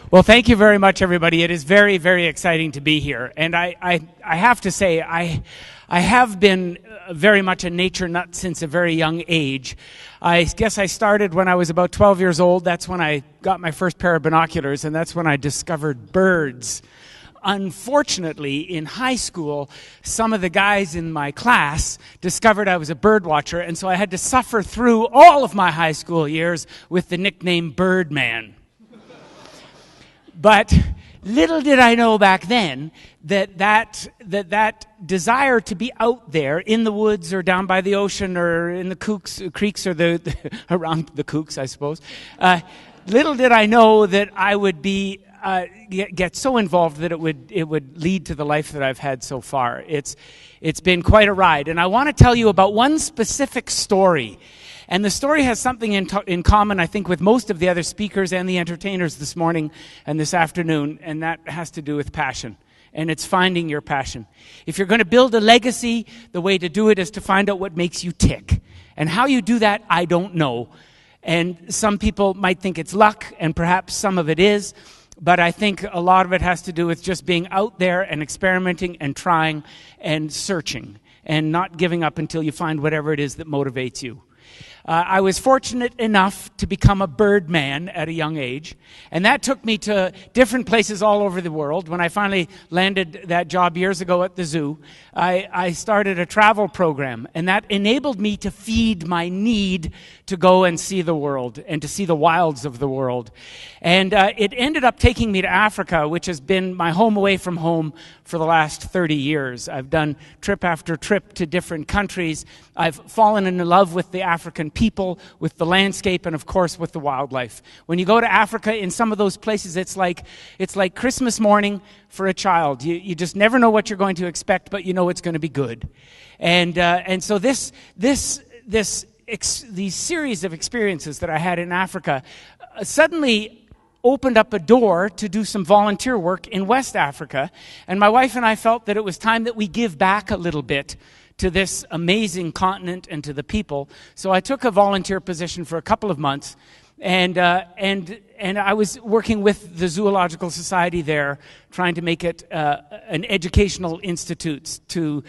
Well, thank you very much, everybody. It is very, very exciting to be here. And I have to say, I have been very much a nature nut since a very young age. I guess I started when I was about 12 years old. That's when I got my first pair of binoculars, and that's when I discovered birds. Unfortunately, in high school, some of the guys in my class discovered I was a bird watcher, and so I had to suffer through all of my high school years with the nickname Birdman. But little did I know back then that desire to be out there in the woods or down by the ocean or in the creeks or around the kooks, I suppose. Little did I know that I would be get so involved that it would lead to the life that I've had so far. It's been quite a ride, and I want to tell you about one specific story. And the story has something in common, I think, with most of the other speakers and the entertainers this morning and this afternoon, and that has to do with passion. And it's finding your passion. If you're going to build a legacy, the way to do it is to find out what makes you tick. And how you do that, I don't know. And some people might think it's luck, and perhaps some of it is. But I think a lot of it has to do with just being out there and experimenting and trying and searching and not giving up until you find whatever it is that motivates you. I was fortunate enough to become a birdman at a young age, and that took me to different places all over the world. When I finally landed that job years ago at the zoo, I started a travel program, and that enabled me to feed my need to go and see the world and to see the wilds of the world. And it ended up taking me to Africa, which has been my home away from home for the last 30 years. I've done trip after trip to different countries. I've fallen in love with the African people, with the landscape, and of course with the wildlife. When you go to Africa, in some of those places, it's like Christmas morning for a child. You just never know what you're going to expect, but you know it's going to be good. And so these series of experiences that I had in Africa suddenly opened up a door to do some volunteer work in West Africa. And my wife and I felt that it was time that we give back a little bit to this amazing continent and to the people. So I took a volunteer position for a couple of months, and I was working with the Zoological Society there, trying to make it an educational institute to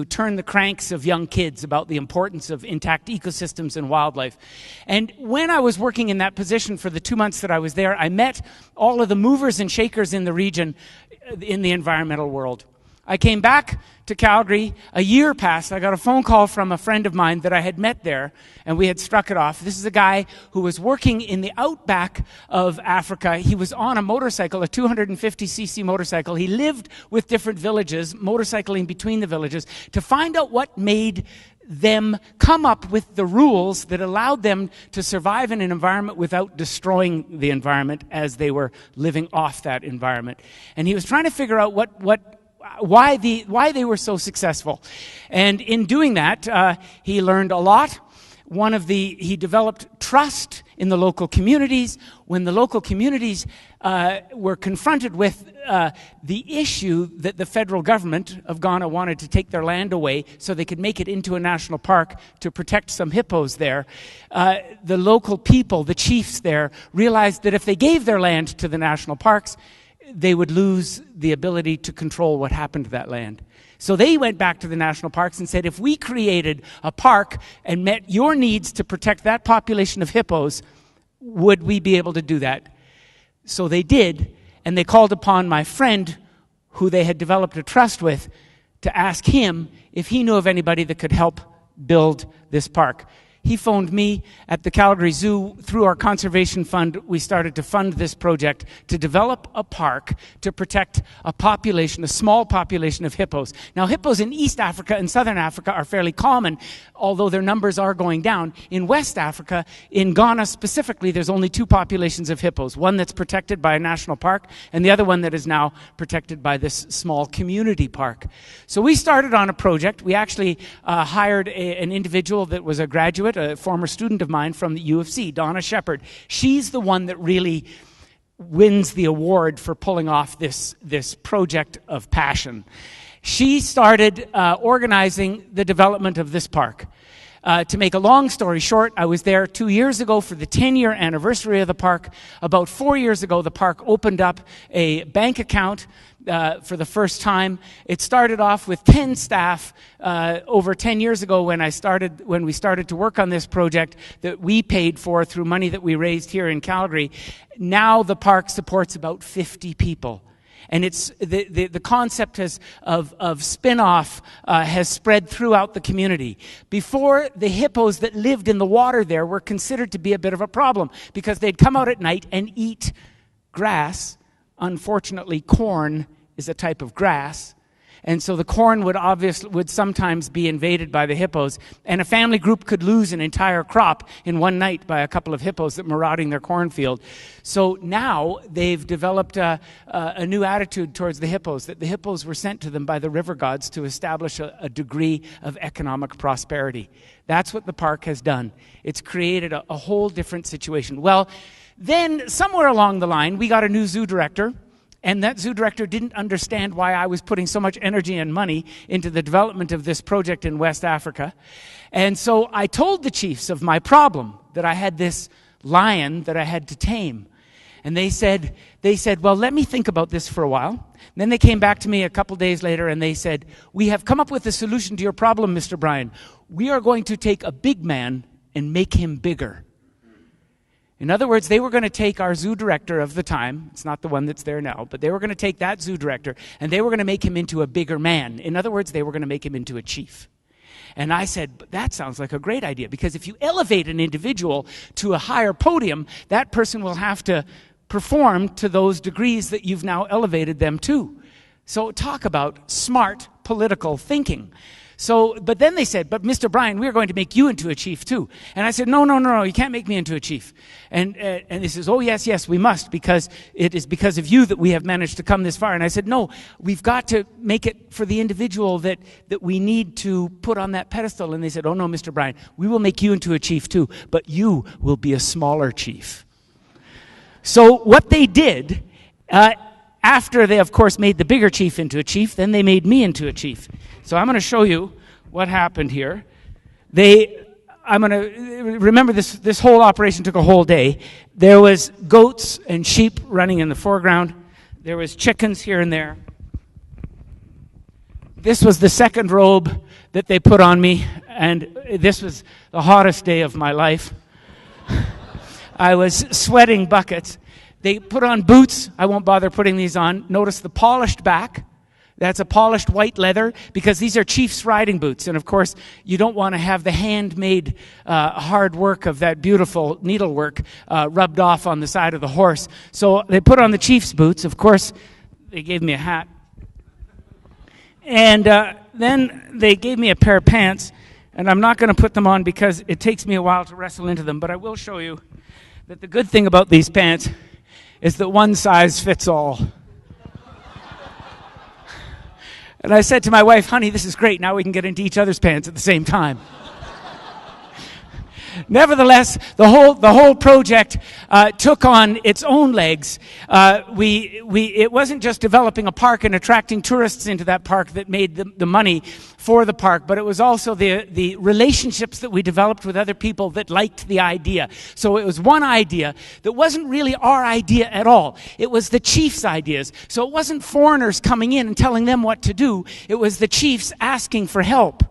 turn the cranks of young kids about the importance of intact ecosystems and wildlife. And when I was working in that position for the 2 months that I was there, I met all of the movers and shakers in the region in the environmental world. I came back to Calgary, a year passed, I got a phone call from a friend of mine that I had met there, and we had struck it off. This is a guy who was working in the outback of Africa. He was on a motorcycle, a 250cc motorcycle. He lived with different villages, motorcycling between the villages, to find out what made them come up with the rules that allowed them to survive in an environment without destroying the environment as they were living off that environment. And he was trying to figure out why they were so successful. And in doing that, he learned a lot. He developed trust in the local communities. When the local communities were confronted with the issue that the federal government of Ghana wanted to take their land away so they could make it into a national park to protect some hippos there, the local people, the chiefs there, realized that if they gave their land to the national parks, they would lose the ability to control what happened to that land. So they went back to the national parks and said, if we created a park and met your needs to protect that population of hippos, would we be able to do that? So they did, and they called upon my friend, who they had developed a trust with, to ask him if he knew of anybody that could help build this park. He phoned me at the Calgary Zoo. Through our conservation fund, we started to fund this project to develop a park to protect a small population of hippos. Now, hippos in East Africa and Southern Africa are fairly common, although their numbers are going down. In West Africa, in Ghana specifically, there's only two populations of hippos, one that's protected by a national park and the other one that is now protected by this small community park. So we started on a project. We actually hired an individual that was a graduate, a former student of mine from the U of C, Donna Shepard. She's the one that really wins the award for pulling off this project of passion. She started organizing the development of this park. To make a long story short, I was there 2 years ago for the 10-year anniversary of the park. About 4 years ago, the park opened up a bank account for the first time. It started off with 10 staff over 10 years ago when we started to work on this project that we paid for through money that we raised here in Calgary. Now the park supports about 50 people. And it's the concept of spin-off has spread throughout the community. Before, the hippos that lived in the water there were considered to be a bit of a problem because they'd come out at night and eat grass. Unfortunately, corn is a type of grass. And so the corn would sometimes be invaded by the hippos, and a family group could lose an entire crop in one night by a couple of hippos that marauding their cornfield. So now they've developed a new attitude towards the hippos, that the hippos were sent to them by the river gods to establish a degree of economic prosperity. That's what the park has done. It's created a whole different situation. Well, then somewhere along the line, we got a new zoo director. And that zoo director didn't understand why I was putting so much energy and money into the development of this project in West Africa. And so I told the chiefs of my problem, that I had this lion that I had to tame. And they said, well, let me think about this for a while. And then they came back to me a couple days later and they said, we have come up with a solution to your problem, Mr. Bryan. We are going to take a big man and make him bigger. In other words, they were going to take our zoo director of the time, it's not the one that's there now, but they were going to take that zoo director and they were going to make him into a bigger man. In other words, they were going to make him into a chief. And I said, but that sounds like a great idea, because if you elevate an individual to a higher podium, that person will have to perform to those degrees that you've now elevated them to. So talk about smart political thinking. But then they said, but Mr. Bryan, we're going to make you into a chief too. And I said, no, you can't make me into a chief. And he says, oh, yes, we must, because it is because of you that we have managed to come this far. And I said, no, we've got to make it for the individual that we need to put on that pedestal. And they said, oh, no, Mr. Bryan, we will make you into a chief too, but you will be a smaller chief. So what they did, after they, of course, made the bigger chief into a chief, then they made me into a chief. So I'm going to show you what happened here. I'm going to remember this whole operation took a whole day. There was goats and sheep running in the foreground. There was chickens here and there. This was the second robe that they put on me, and this was the hottest day of my life. I was sweating buckets. They put on boots. I won't bother putting these on. Notice the polished back. That's a polished white leather, because these are chief's riding boots. And of course, you don't want to have the handmade hard work of that beautiful needlework rubbed off on the side of the horse. So they put on the chief's boots. Of course, they gave me a hat. And then they gave me a pair of pants. And I'm not going to put them on because it takes me a while to wrestle into them. But I will show you that the good thing about these pants is that one size fits all. And I said to my wife, honey, this is great. Now we can get into each other's pants at the same time. Nevertheless, the whole project took on its own legs. It wasn't just developing a park and attracting tourists into that park that made the money for the park, but it was also the relationships that we developed with other people that liked the idea. So it was one idea that wasn't really our idea at all. It was the chief's ideas. So it wasn't foreigners coming in and telling them what to do. It was the chiefs asking for help.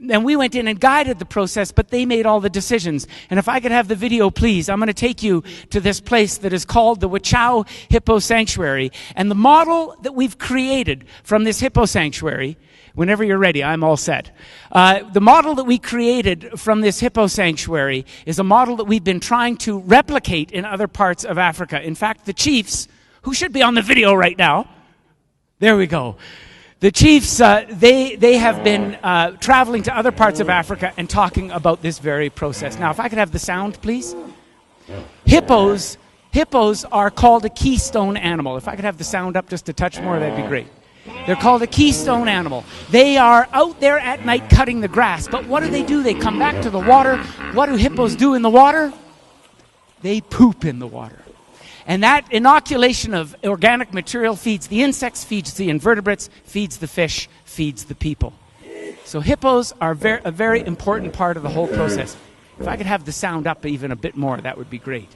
And we went in and guided the process, but they made all the decisions. And if I could have the video, please, I'm going to take you to this place that is called the Wachau Hippo Sanctuary. And the model that we've created from this hippo sanctuary, whenever you're ready, I'm all set. The model that we created from this hippo sanctuary is a model that we've been trying to replicate in other parts of Africa. In fact, the chiefs, who should be on the video right now, there we go. The chiefs, they have been traveling to other parts of Africa and talking about this very process. Now, if I could have the sound, please. Hippos are called a keystone animal. If I could have the sound up just a touch more, that'd be great. They're called a keystone animal. They are out there at night cutting the grass. But what do? They come back to the water. What do hippos do in the water? They poop in the water. And that inoculation of organic material feeds the insects, feeds the invertebrates, feeds the fish, feeds the people. So hippos are a very important part of the whole process. If I could have the sound up even a bit more, that would be great.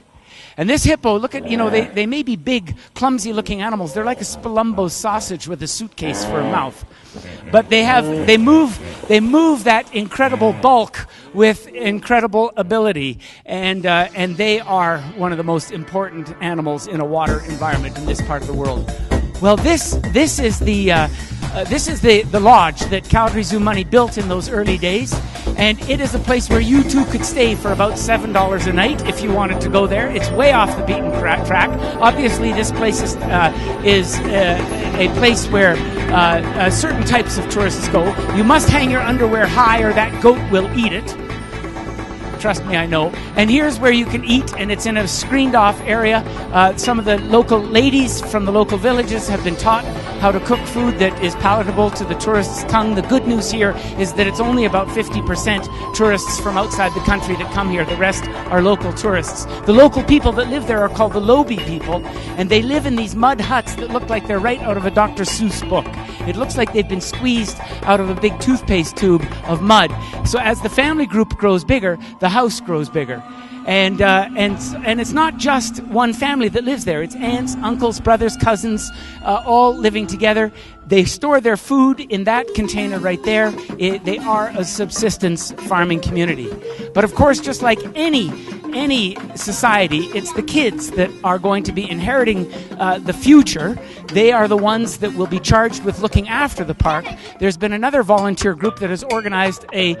And this hippo, look at, they may be big, clumsy-looking animals. They're like a Spalumbo sausage with a suitcase for a mouth. But they move that incredible bulk with incredible ability. And they are one of the most important animals in a water environment in this part of the world. Well, this is the lodge that Calgary Zoo Money built in those early days, and it is a place where you too could stay for about $7 a night if you wanted to go there. It's way off the beaten track. Obviously, this place is a place where certain types of tourists go. You must hang your underwear high, or that goat will eat it. Trust me, I know. And here's where you can eat, and it's in a screened-off area. Some of the local ladies from the local villages have been taught how to cook food that is palatable to the tourist's tongue. The good news here is that it's only about 50% tourists from outside the country that come here. The rest are local tourists. The local people that live there are called the Lobi people, and they live in these mud huts that look like they're right out of a Dr. Seuss book. It looks like they've been squeezed out of a big toothpaste tube of mud. So as the family group grows bigger, the house grows bigger. And it's not just one family that lives there. It's aunts, uncles, brothers, cousins, all living together. They store their food in that container right there. They are a subsistence farming community. But of course, just like any society, it's the kids that are going to be inheriting the future. They are the ones that will be charged with looking after the park. There's been another volunteer group that has organized a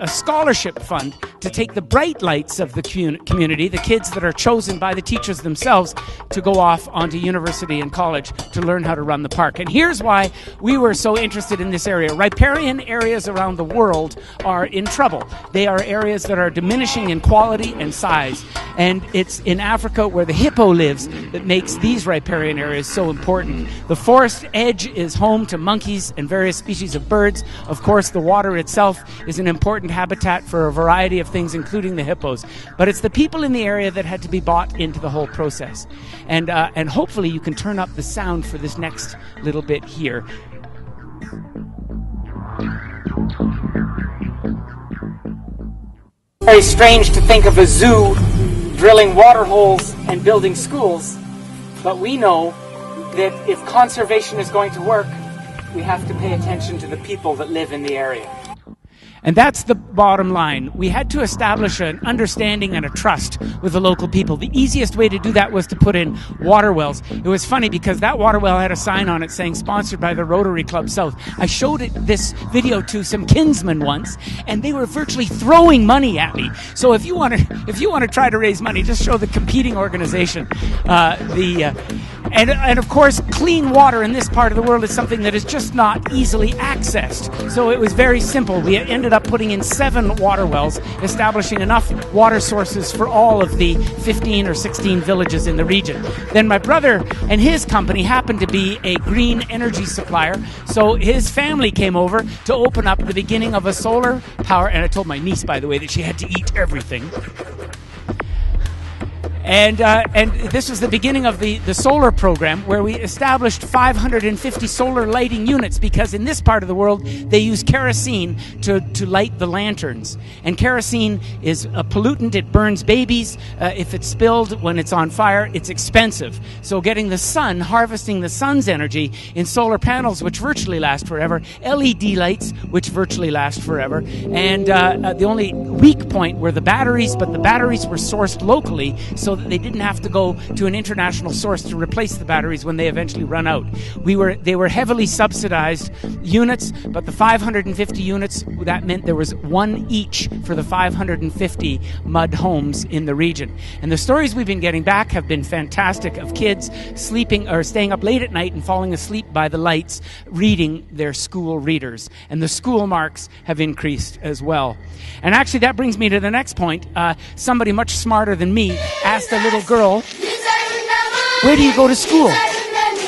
scholarship fund to take the bright lights of the community, the kids that are chosen by the teachers themselves, to go off onto university and college to learn how to run the park. And here's why we were so interested in this area. Riparian areas around the world are in trouble. They are areas that are diminishing in quality and size. And it's in Africa, where the hippo lives, that makes these riparian areas so important. The forest edge is home to monkeys and various species of birds. Of course, the water itself is an important habitat for a variety of things, including the hippos. But it's the people in the area that had to be bought into the whole process. And hopefully you can turn up the sound for this next little bit here. Very strange to think of a zoo drilling water holes and building schools, but we know that if conservation is going to work, we have to pay attention to the people that live in the area. And that's the bottom line. We had to establish an understanding and a trust with the local people. The easiest way to do that was to put in water wells. It was funny because that water well had a sign on it saying sponsored by the Rotary Club South. I showed this video to some kinsmen once, and they were virtually throwing money at me. So if you want to try to raise money, just show the competing organization. And of course, clean water in this part of the world is something that is just not easily accessed. So it was very simple. We ended up putting in 7 water wells, establishing enough water sources for all of the 15 or 16 villages in the region. Then my brother and his company happened to be a green energy supplier, so his family came over to open up the beginning of a solar power, and I told my niece, by the way, that she had to eat everything. And this was the beginning of the solar program, where we established 550 solar lighting units, because in this part of the world they use kerosene to light the lanterns. And kerosene is a pollutant. It burns babies. If it's spilled when it's on fire, it's expensive. So getting the sun, harvesting the sun's energy in solar panels, which virtually last forever, LED lights, which virtually last forever, and the only weak point were the batteries, but the batteries were sourced locally, so that they didn't have to go to an international source to replace the batteries when they eventually run out. They were heavily subsidized units, but the 550 units, that meant there was 1 each for the 550 mud homes in the region. And the stories we've been getting back have been fantastic, of kids sleeping or staying up late at night and falling asleep by the lights, reading their school readers. And the school marks have increased as well. And actually that brings me to the next point. Somebody much smarter than me asked a little girl, "Where do you go to school?"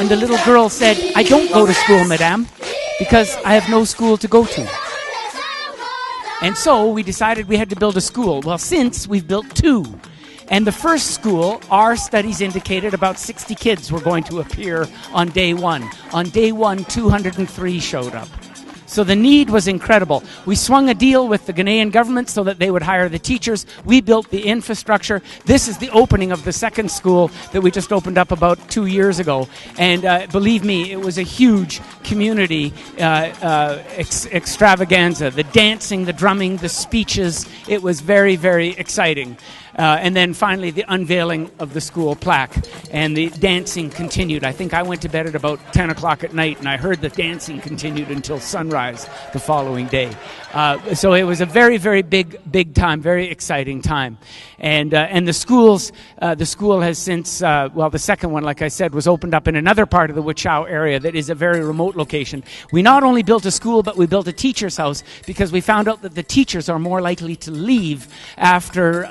And the little girl said, "I don't go to school, madame, because I have no school to go to." And so we decided we had to build a school. Well, since we've built 2. And the first school, our studies indicated about 60 kids were going to appear on day 1. On day 1, 203 showed up. So the need was incredible. We swung a deal with the Ghanaian government so that they would hire the teachers. We built the infrastructure. This is the opening of the second school that we just opened up about 2 years ago. And believe me, it was a huge community extravaganza. The dancing, the drumming, the speeches. It was very, very exciting. And then finally the unveiling of the school plaque, and the dancing continued. I think I went to bed at about 10 o'clock at night, and I heard the dancing continued until sunrise the following day. So it was a very, very big time, very exciting time. And the school has since, the second one, like I said, was opened up in another part of the Wichau area that is a very remote location. We not only built a school, but we built a teacher's house because we found out that the teachers are more likely to leave after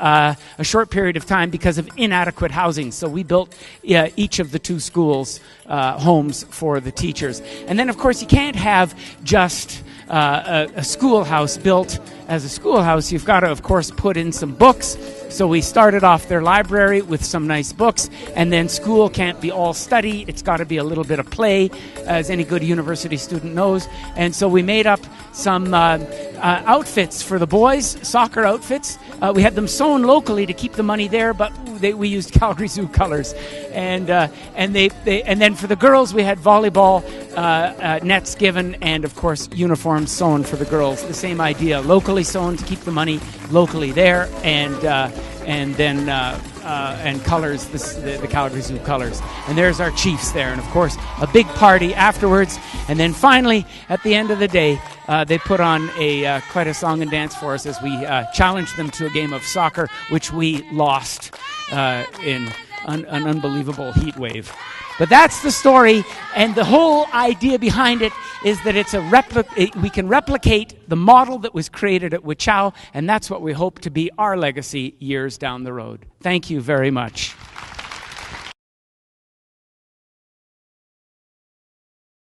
a short period of time because of inadequate housing. So we built each of the two schools homes for the teachers. And then, of course, you can't have just a schoolhouse built as a schoolhouse. You've got to, of course, put in some books. So we started off their library with some nice books, and then school can't be all study. It's got to be a little bit of play, as any good university student knows. And so we made up some outfits for the boys, soccer outfits. We had them sewn locally to keep the money there, but we used Calgary Zoo colors. And then for the girls, we had volleyball nets given, and of course uniforms sewn for the girls. The same idea, locally sewn to keep the money locally there, and colors, the Calgary Zoo colors. And there's our chiefs there, and of course a big party afterwards. And then finally, at the end of the day, they put on quite a song and dance for us as we challenged them to a game of soccer, which we lost in an unbelievable heat wave. But that's the story, and the whole idea behind it is that we can replicate the model that was created at Wichau, and that's what we hope to be our legacy years down the road. Thank you very much.